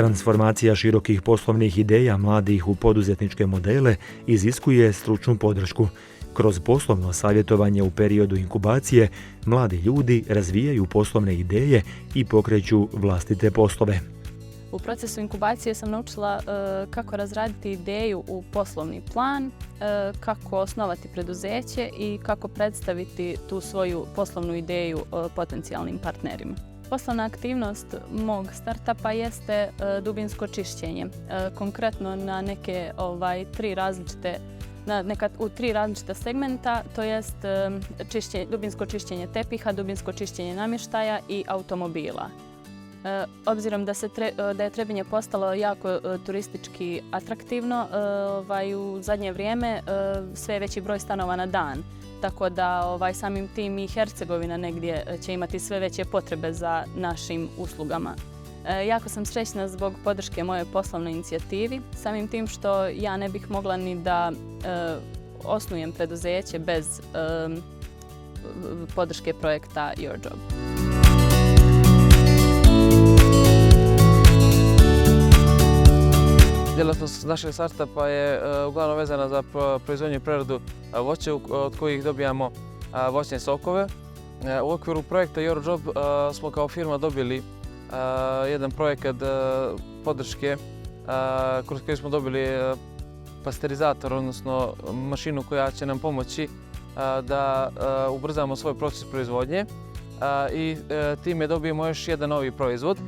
Transformacija širokih poslovnih ideja mladih u poduzetničke modele iziskuje stručnu podršku. Kroz poslovno savjetovanje u periodu inkubacije, mladi ljudi razvijaju poslovne ideje i pokreću vlastite poslove. U procesu inkubacije sam naučila kako razraditi ideju u poslovni plan, kako osnovati preduzeće i kako predstaviti tu svoju poslovnu ideju potencijalnim partnerima. Poslovna aktivnost mog startupa jeste dubinsko čišćenje, konkretno na neke u tri različita segmenta, to jest dubinsko čišćenje tepiha, dubinsko čišćenje namještaja i automobila. Obzirom da je Trebinje postalo jako turistički atraktivno, u zadnje vrijeme sve je veći broj stanova na dan. Tako da samim tim i Hercegovina negdje će imati sve veće potrebe za našim uslugama. Jako sam srećna zbog podrške moje poslovnoj inicijativi, samim tim što ja ne bih mogla ni da osnujem preduzeće bez podrške projekta Your Job. Djelatnost našeg startupa je uglavnom vezana za proizvodnju i preradu voća od kojih dobijamo voćne sokove. U okviru projekta Your Job smo kao firma dobili jedan projekat podrške kroz koji smo dobili pasterizator, odnosno mašinu koja će nam pomoći da ubrzamo svoj proces proizvodnje i time dobijemo još jedan novi proizvod.